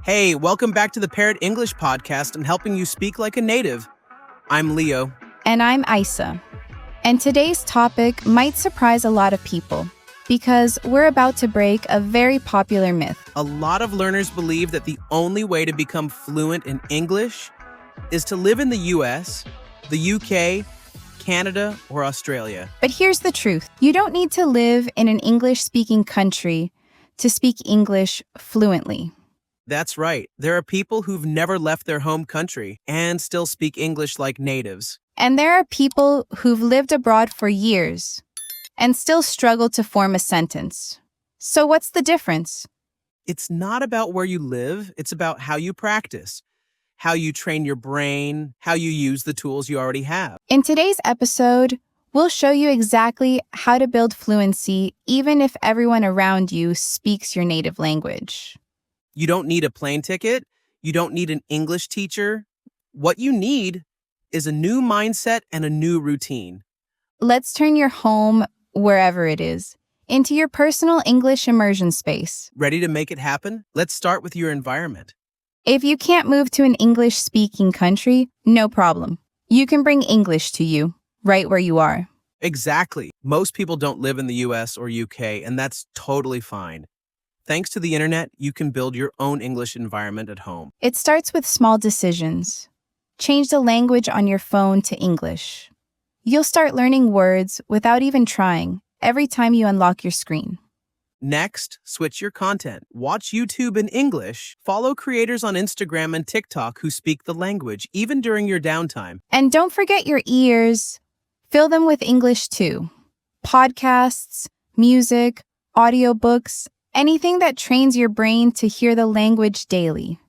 Hey, welcome back to the Parrot English podcast and helping you speak like a native. I'm Leo. And I'm Isa. And today's topic might surprise a lot of people because we're about to break a very popular myth. A lot of learners believe that the only way to become fluent in English is to live in the US, the UK, Canada, or Australia. But here's the truth. You don't need to live in an English-speaking country to speak English fluently. That's right. There are people who've never left their home country and still speak English like natives. And there are people who've lived abroad for years and still struggle to form a sentence. So what's the difference? It's not about where you live, it's about how you practice, how you train your brain, how you use the tools you already have. In today's episode, we'll show you exactly how to build fluency even if everyone around you speaks your native language. You don't need a plane ticket. You don't need an English teacher. What you need is a new mindset and a new routine. Let's turn your home, wherever it is, into your personal English immersion space. Ready to make it happen? Let's start with your environment. If you can't move to an English-speaking country, no problem. You can bring English to you, right where you are. Exactly. Most people don't live in the US or UK, and that's totally fine. Thanks to the internet, you can build your own English environment at home. It starts with small decisions. Change the language on your phone to English. You'll start learning words without even trying every time you unlock your screen. Next, switch your content. Watch YouTube in English. Follow creators on Instagram and TikTok who speak the language, even during your downtime. And don't forget your ears. Fill them with English too. Podcasts, music, audiobooks, anything that trains your brain to hear the language daily.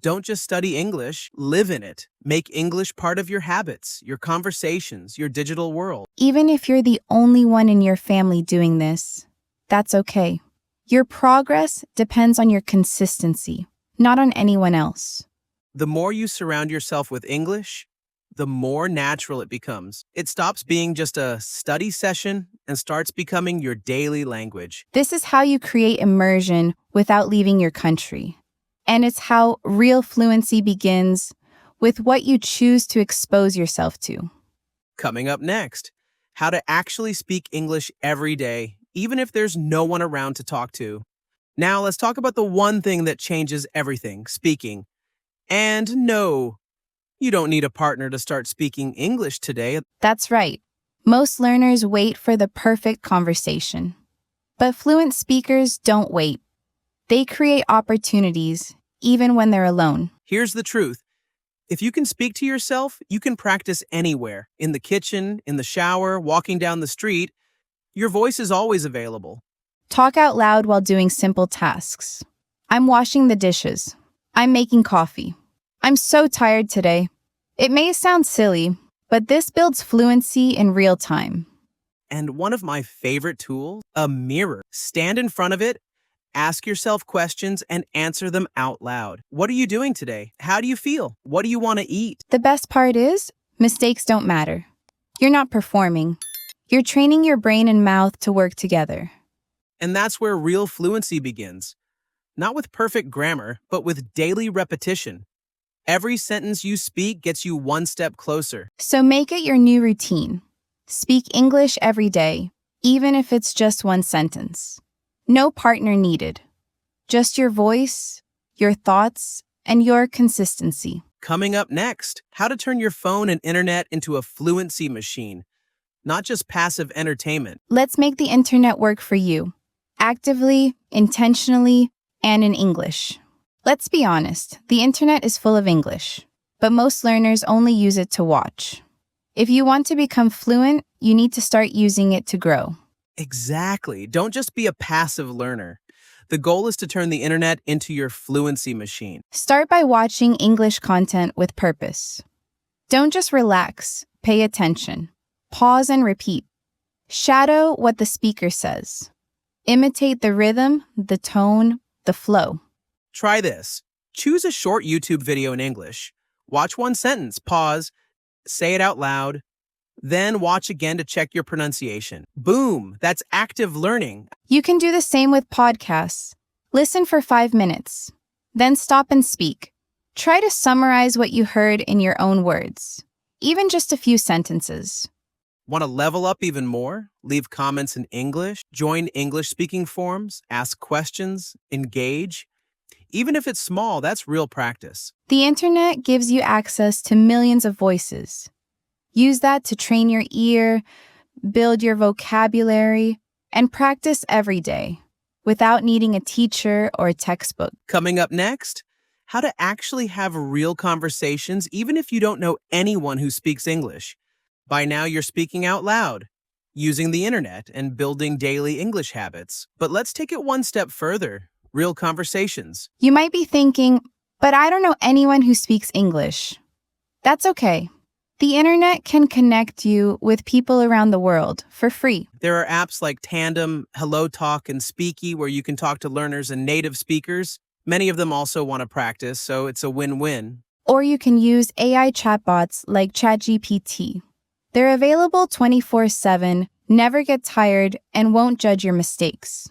Don't just study English, live in it. Make English part of your habits, your conversations, your digital world. Even if you're the only one in your family doing this, that's okay. Your progress depends on your consistency, not on anyone else. The more you surround yourself with English, the more natural it becomes. It stops being just a study session and starts becoming your daily language. This is how you create immersion without leaving your country. And it's how real fluency begins with what you choose to expose yourself to. Coming up next, how to actually speak English every day, even if there's no one around to talk to. Now let's talk about the one thing that changes everything, speaking. And no, you don't need a partner to start speaking English today. That's right. Most learners wait for the perfect conversation. But fluent speakers don't wait. They create opportunities, even when they're alone. Here's the truth. If you can speak to yourself, you can practice anywhere. In the kitchen, in the shower, walking down the street. Your voice is always available. Talk out loud while doing simple tasks. I'm washing the dishes. I'm making coffee. I'm so tired today. It may sound silly, but this builds fluency in real time. And one of my favorite tools, a mirror. Stand in front of it, ask yourself questions, and answer them out loud. What are you doing today? How do you feel? What do you want to eat? The best part is, mistakes don't matter. You're not performing. You're training your brain and mouth to work together. And that's where real fluency begins. Not with perfect grammar, but with daily repetition. Every sentence you speak gets you one step closer. So make it your new routine. Speak English every day, even if it's just one sentence. No partner needed. Just your voice, your thoughts, and your consistency. Coming up next, how to turn your phone and internet into a fluency machine, not just passive entertainment. Let's make the internet work for you, actively, intentionally, and in English. Let's be honest, the internet is full of English, but most learners only use it to watch. If you want to become fluent, you need to start using it to grow. Exactly. Don't just be a passive learner. The goal is to turn the internet into your fluency machine. Start by watching English content with purpose. Don't just relax, pay attention. Pause and repeat. Shadow what the speaker says. Imitate the rhythm, the tone, the flow. Try this. Choose a short YouTube video in English. Watch one sentence, pause, say it out loud, then watch again to check your pronunciation. Boom! That's active learning. You can do the same with podcasts. Listen for 5 minutes. Then stop and speak. Try to summarize what you heard in your own words, even just a few sentences. Want to level up even more? Leave comments in English, join English speaking forums, ask questions, engage. Even if it's small, that's real practice. The internet gives you access to millions of voices. Use that to train your ear, build your vocabulary, and practice every day without needing a teacher or a textbook. Coming up next, how to actually have real conversations even if you don't know anyone who speaks English. By now, you're speaking out loud, using the internet, and building daily English habits. But let's take it one step further. Real conversations. You might be thinking, but I don't know anyone who speaks English. That's okay. The internet can connect you with people around the world for free. There are apps like Tandem, Hello Talk, and Speaky where you can talk to learners and native speakers. Many of them also want to practice, so it's a win-win. Or you can use AI chatbots like ChatGPT. They're available 24/7, never get tired, and won't judge your mistakes.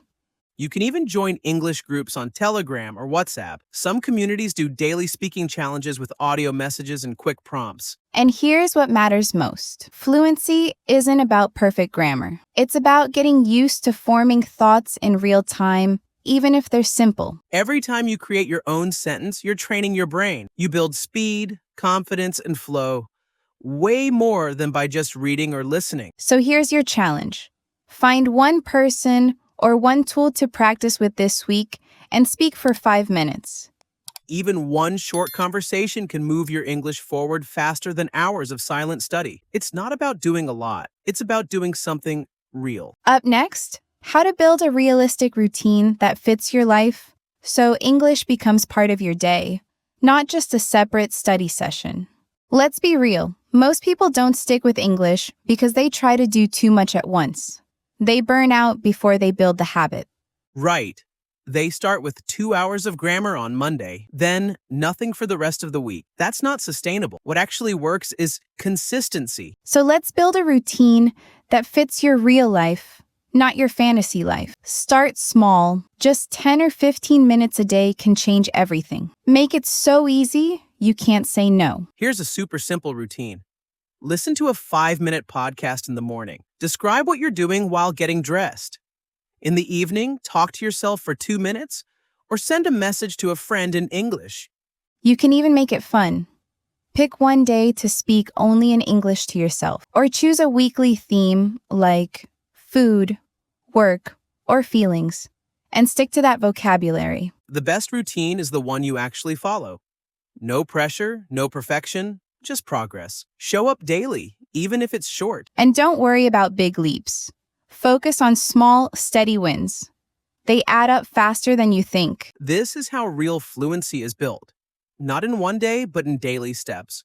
You can even join English groups on Telegram or WhatsApp. Some communities do daily speaking challenges with audio messages and quick prompts. And here's what matters most. Fluency isn't about perfect grammar. It's about getting used to forming thoughts in real time, even if they're simple. Every time you create your own sentence, you're training your brain. You build speed, confidence, and flow, way more than by just reading or listening. So here's your challenge. Find one person or one tool to practice with this week and speak for 5 minutes. Even one short conversation can move your English forward faster than hours of silent study. It's not about doing a lot. It's about doing something real. Up next, how to build a realistic routine that fits your life so English becomes part of your day, not just a separate study session. Let's be real. Most people don't stick with English because they try to do too much at once. They burn out before they build the habit. Right. They start with 2 hours of grammar on Monday, then nothing for the rest of the week. That's not sustainable. What actually works is consistency. So let's build a routine that fits your real life, not your fantasy life. Start small. Just 10 or 15 minutes a day can change everything. Make it so easy, you can't say no. Here's a super simple routine. Listen to a 5-minute podcast in the morning. Describe what you're doing while getting dressed. In the evening, talk to yourself for 2 minutes or send a message to a friend in English. You can even make it fun. Pick one day to speak only in English to yourself, or choose a weekly theme like food, work, or feelings, and stick to that vocabulary. The best routine is the one you actually follow. No pressure, no perfection, just progress. Show up daily, even if it's short. And don't worry about big leaps. Focus on small, steady wins. They add up faster than you think. This is how real fluency is built. Not in one day, but in daily steps.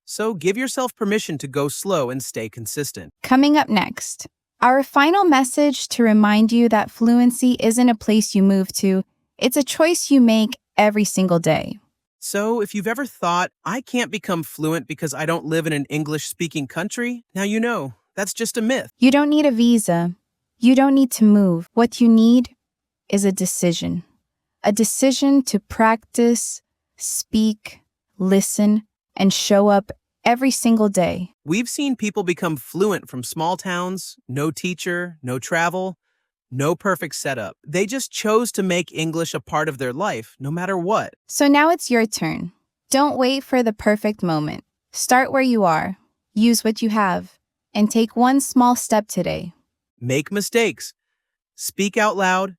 So give yourself permission to go slow and stay consistent. Coming up next, our final message to remind you that fluency isn't a place you move to. It's a choice you make every single day. So if you've ever thought, I can't become fluent because I don't live in an English-speaking country, now you know, that's just a myth. You don't need a visa. You don't need to move. What you need is a decision. A decision to practice, speak, listen, and show up every single day. We've seen people become fluent from small towns, no teacher, no travel, no perfect setup. They just chose to make English a part of their life, no matter what. So now it's your turn. Don't wait for the perfect moment. Start where you are, use what you have, and take one small step today. Make mistakes. Speak out loud.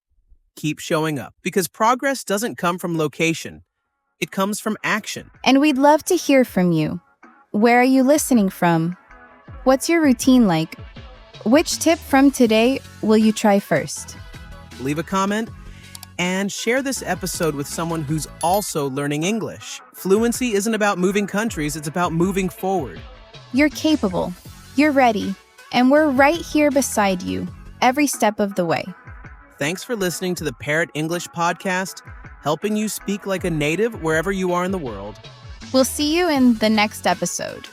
Keep showing up. Because progress doesn't come from location. It comes from action. And we'd love to hear from you. Where are you listening from? What's your routine like? Which tip from today will you try first? Leave a comment and share this episode with someone who's also learning English. Fluency isn't about moving countries, it's about moving forward. You're capable, you're ready, and we're right here beside you every step of the way. Thanks for listening to the Parrot English podcast, helping you speak like a native wherever you are in the world. We'll see you in the next episode.